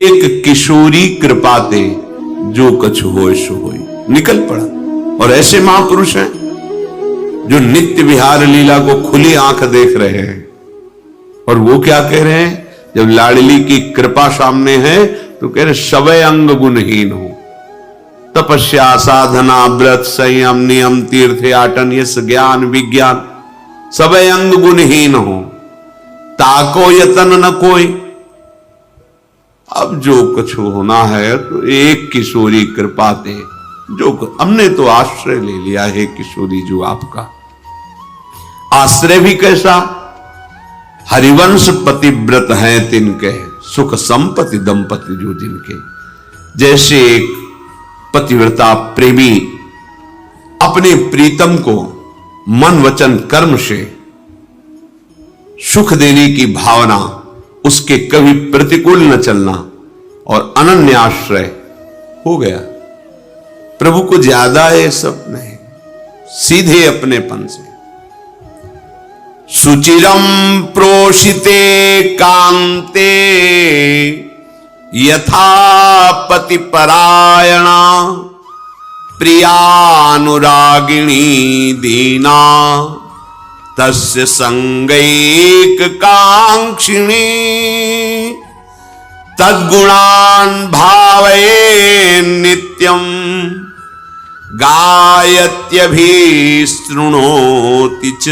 एक किशोरी कृपाते जो कछु होय सो होय, निकल पड़ा। और ऐसे महापुरुष हैं जो नित्य विहार लीला को खुली आंख देख रहे हैं। और वो क्या कह रहे हैं, जब लाडली की कृपा सामने है तो कह रहे सवय अंग गुणहीन हो। तपस्या, साधना, व्रत, संयम, नियम, तीर्थ आटन, यश, ज्ञान, विज्ञान, सवय अंग गुणहीन हो। ताको यतन न कोई। अब जो कुछ होना है तो एक किशोरी कृपाते, जो हमने तो आश्रय ले लिया है किशोरी जो आपका। आश्रय भी कैसा, हरिवंश पतिव्रत हैं तिनके, सुख संपत्ति दंपति जो जिनके। जैसे एक पतिव्रता प्रेमी अपने प्रीतम को मन वचन कर्म से सुख देने की भावना, उसके कभी प्रतिकूल न चलना और अनन्य आश्रय हो गया। प्रभु को ज्यादा ये सब नहीं, सीधे अपनेपन से। सुचिरम प्रोषिते कांते यथा पति परायणा, प्रियानुरागिणी दीना, तस्य संगैक कांक्षिणी, तद्गुणान् भावये नित्यं, गायत्यभिशृणोति च।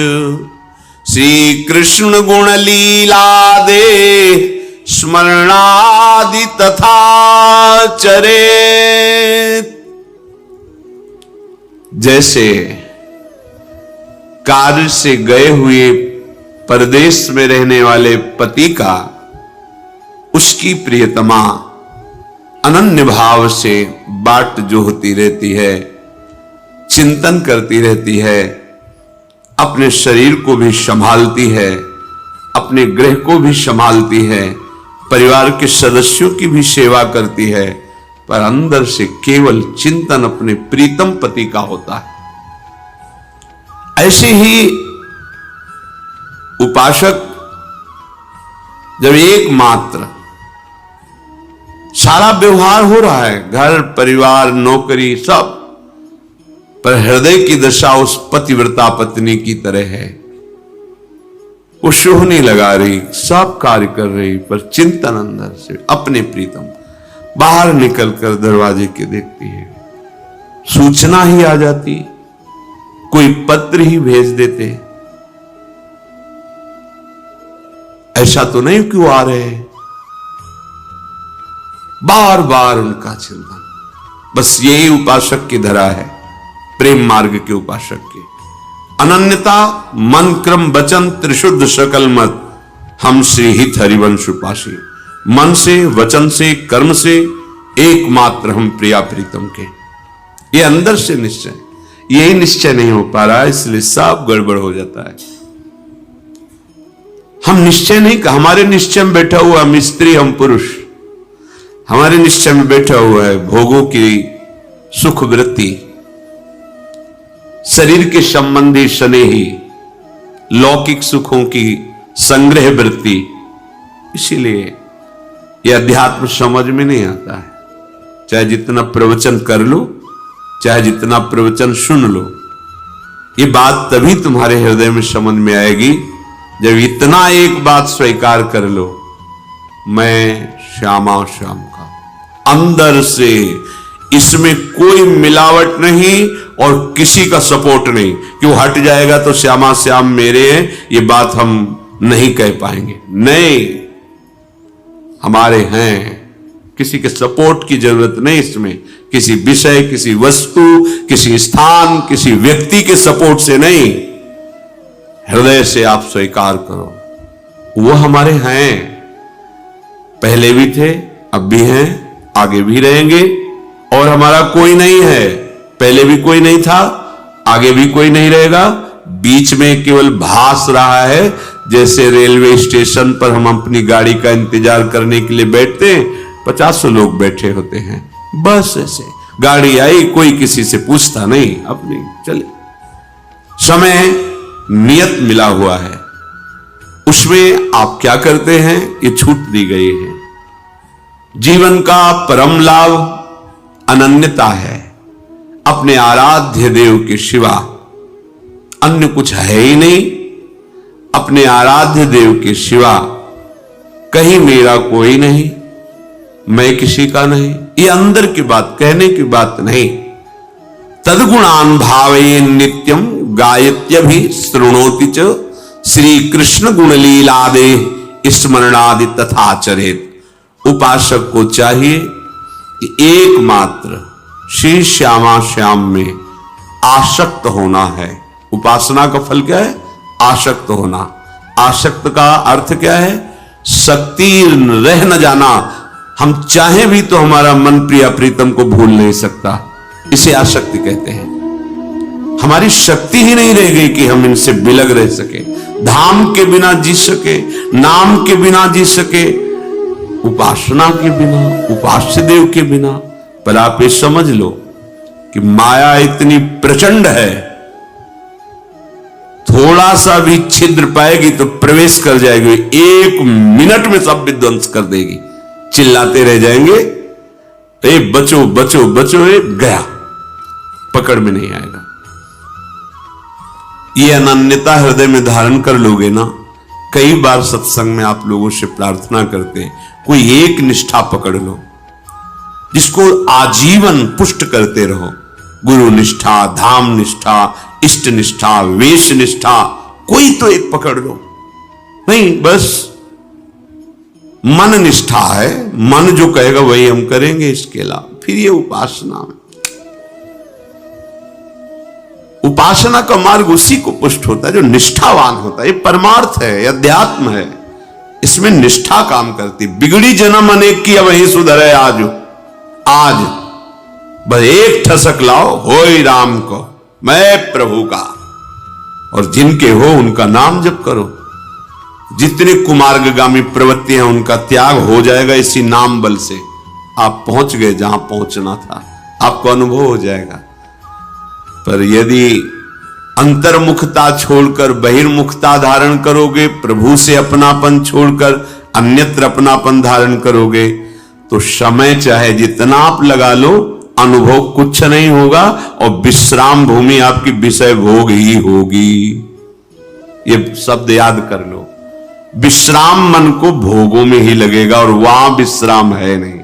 श्री कृष्ण गुण लीला दे स्मरणादि तथा चरेत। जैसे कार्य से गए हुए परदेश में रहने वाले पति का उसकी प्रियतमा अनन्य भाव से बाट जोहती रहती है, चिंतन करती रहती है, अपने शरीर को भी संभालती है, अपने गृह को भी संभालती है, परिवार के सदस्यों की भी सेवा करती है, पर अंदर से केवल चिंतन अपने प्रीतम पति का होता है। ऐसे ही उपासक जब एकमात्र सारा व्यवहार हो रहा है, घर परिवार नौकरी सब, पर हृदय की दशा उस पतिव्रता पत्नी की तरह है। वो शोहनी लगा रही, सब कार्य कर रही, पर चिंतन अंदर से अपने प्रीतम। बाहर निकलकर दरवाजे के देखती है, सूचना ही आ जाती, कोई पत्र ही भेज देते, ऐसा तो नहीं क्यों आ रहे हैं। बार बार उनका चिंतन, बस यही उपासक की धरा है, प्रेम मार्ग के उपासक के। अनन्यता, मन क्रम वचन त्रिशुद्ध सकल मत, हम श्री हित हरिवंश उपासी। मन से, वचन से, कर्म से एकमात्र हम प्रिया प्रीतम के। ये अंदर से निश्चय, यही निश्चय नहीं हो पा रहा, इसलिए सब गड़बड़ हो जाता है। हम निश्चय नहीं, हमारे निश्चय में बैठा हुआ हम स्त्री, हम पुरुष, हमारे निश्चय में बैठा हुआ है भोगों की सुख वृत्ति, शरीर के संबंधी स्नेही, लौकिक सुखों की संग्रह वृत्ति। इसीलिए यह अध्यात्म समझ में नहीं आता है। चाहे जितना प्रवचन कर लो, चाहे जितना प्रवचन सुन लो, ये बात तभी तुम्हारे हृदय में समझ में आएगी जब इतना एक बात स्वीकार कर लो, मैं श्यामा श्याम का, अंदर से इसमें कोई मिलावट नहीं और किसी का सपोर्ट नहीं कि वो हट जाएगा तो श्यामा श्याम मेरे हैं, ये बात हम नहीं कह पाएंगे। नहीं, हमारे हैं, किसी के सपोर्ट की जरूरत नहीं इसमें, किसी विषय, किसी वस्तु, किसी स्थान, किसी व्यक्ति के सपोर्ट से नहीं, हृदय से आप स्वीकार करो, वो हमारे हैं, पहले भी थे, अब भी हैं, आगे भी रहेंगे। और हमारा कोई नहीं है, पहले भी कोई नहीं था, आगे भी कोई नहीं रहेगा, बीच में केवल भास रहा है। जैसे रेलवे स्टेशन पर हम अपनी गाड़ी का इंतजार करने के लिए बैठते हैं, 50 लोग बैठे होते हैं, बस ऐसे गाड़ी आई, कोई किसी से पूछता नहीं, अपनी चले। समय नियत मिला हुआ है, उसमें आप क्या करते हैं ये छूट दी गई है। जीवन का परम लाभ अनन्यता है। अपने आराध्य देव के सिवा अन्य कुछ है ही नहीं। अपने आराध्य देव के सिवा कहीं मेरा कोई नहीं, मैं किसी का नहीं। ये अंदर की बात, कहने की बात नहीं। तद्गुणान भावे नित्यम गायत्यभि शृणोति च श्री कृष्ण गुण लीलादे स्मरणादि तथा चरेत। उपासक को चाहिए कि एकमात्र श्री श्यामा श्याम में आसक्त होना है। उपासना का फल क्या है? आसक्त होना। आसक्त का अर्थ क्या है? शक्ति रह न जाना। हम चाहे भी तो हमारा मन प्रिया प्रीतम को भूल नहीं सकता, इसे आसक्ति कहते हैं। हमारी शक्ति ही नहीं रह गई कि हम इनसे बिलग रह सके, धाम के बिना जी सके, नाम के बिना जी सके, उपासना के बिना, उपास्य देव के बिना। पर आप ये समझ लो कि माया इतनी प्रचंड है, थोड़ा सा भी छिद्र पाएगी तो प्रवेश कर जाएगी, 1 मिनट में सब विध्वंस कर देगी। चिल्लाते रह जाएंगे, ए बचो बचो बचो, ए गया, पकड़ में नहीं आएगा। ये अनन्यता हृदय में धारण कर लोगे ना। कई बार सत्संग में आप लोगों से प्रार्थना करते हैं, कोई एक निष्ठा पकड़ लो जिसको आजीवन पुष्ट करते रहो। गुरु निष्ठा, धाम निष्ठा, इष्ट निष्ठा, वेश निष्ठा, कोई तो एक पकड़ लो। नहीं, बस मन निष्ठा है, मन जो कहेगा वही हम करेंगे, इसके अलावा फिर ये उपासना है। उपासना का मार्ग उसी को पुष्ट होता है जो निष्ठावान होता है। ये परमार्थ है, ये अध्यात्म है, इसमें निष्ठा काम करती। बिगड़ी जन्म अनेक की, वही सुधरे आज बस एक ठसक लाओ, होय राम को, मैं प्रभु का, और जिनके हो उनका नाम जप करो। जितने कुमार्गगामी प्रवृत्ति हैं उनका त्याग हो जाएगा इसी नाम बल से। आप पहुंच गए जहां पहुंचना था, आपको अनुभव हो जाएगा। पर यदि अंतर्मुखता छोड़कर बहिर्मुखता धारण करोगे, प्रभु से अपनापन छोड़कर अन्यत्र अपनापन धारण करोगे, तो समय चाहे जितना आप लगा लो, अनुभव कुछ नहीं होगा और विश्राम भूमि आपकी विषय भोग ही होगी। ये शब्द याद कर लो। विश्राम मन को भोगों में ही लगेगा और वहां विश्राम है नहीं।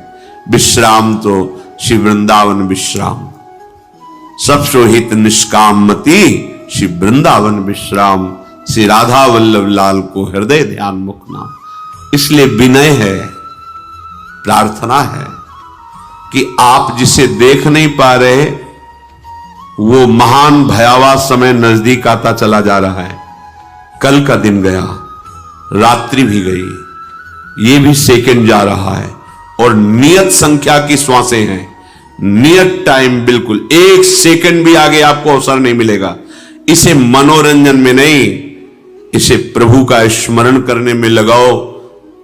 विश्राम तो श्री वृंदावन विश्राम, सब सोहित निष्कामति श्री वृंदावन विश्राम। श्री राधा वल्लभ लाल को हृदय ध्यान मुख नाम। इसलिए विनय है, प्रार्थना है कि आप जिसे देख नहीं पा रहे, वो महान भयावह समय नजदीक आता चला जा रहा है। कल का दिन गया, रात्रि भी गई, ये भी सेकंड जा रहा है और नियत संख्या की श्वासें हैं। नियत टाइम, बिल्कुल 1 सेकंड भी आगे आपको अवसर नहीं मिलेगा। इसे मनोरंजन में नहीं, इसे प्रभु का स्मरण करने में लगाओ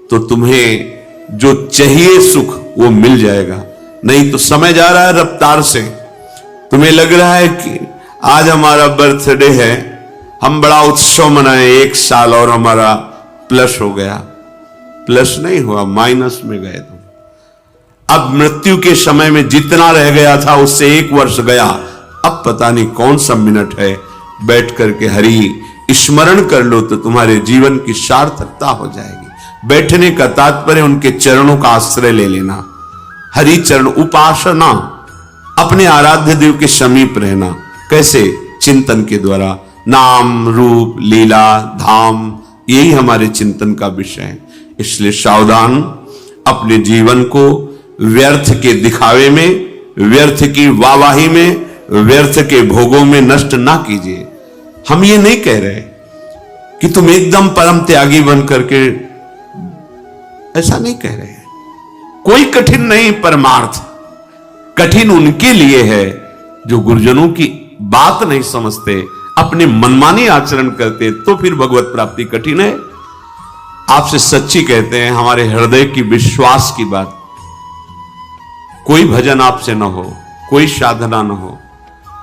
तो तुम्हें जो चाहिए सुख वो मिल जाएगा। नहीं तो समय जा रहा है रफ्तार से। तुम्हें लग रहा है कि आज हमारा बर्थडे है, हम बड़ा उत्सव मनाए, 1 साल और हमारा प्लस हो गया। प्लस नहीं हुआ, माइनस में गए तुम। अब मृत्यु के समय में जितना रह गया था उससे 1 वर्ष गया। अब पता नहीं कौन सा मिनट है। बैठ करके हरि स्मरण कर लो तो तुम्हारे जीवन की सार्थकता हो जाएगी। बैठने का तात्पर्य उनके चरणों का आश्रय ले लेना। हरि चरण उपासना, अपने आराध्य देव के समीप रहना। कैसे? चिंतन के द्वारा। नाम, रूप, लीला, धाम, यही हमारे चिंतन का विषय है। इसलिए सावधान, अपने जीवन को व्यर्थ के दिखावे में, व्यर्थ की वाहवाही में, व्यर्थ के भोगों में नष्ट ना कीजिए। हम ये नहीं कह रहे कि तुम एकदम परम त्यागी बन करके, ऐसा नहीं कह रहे हैं। कोई कठिन नहीं परमार्थ। कठिन उनके लिए है जो गुरुजनों की बात नहीं समझते, अपने मनमानी आचरण करते, तो फिर भगवत प्राप्ति कठिन है। आपसे सच्ची कहते हैं, हमारे हृदय की विश्वास की बात। कोई भजन आपसे न हो, कोई साधना न हो,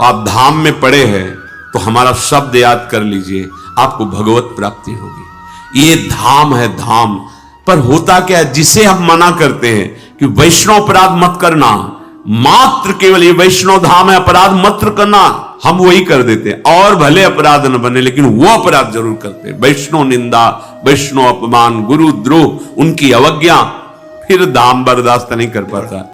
आप धाम में पड़े हैं तो हमारा शब्द याद कर लीजिए, आपको भगवत प्राप्ति होगी। ये धाम है, धाम। पर होता क्या है, जिसे हम मना करते हैं कि वैष्णव अपराध मत करना, मात्र केवल ये वैष्णव धाम है अपराध मत करना, हम वही कर देते हैं। और भले अपराध न बने लेकिन वो अपराध जरूर करते हैं। वैष्णव निंदा, वैष्णव अपमान, गुरु द्रोह, उनकी अवज्ञा, फिर दाम बर्दाश्त नहीं कर पाता।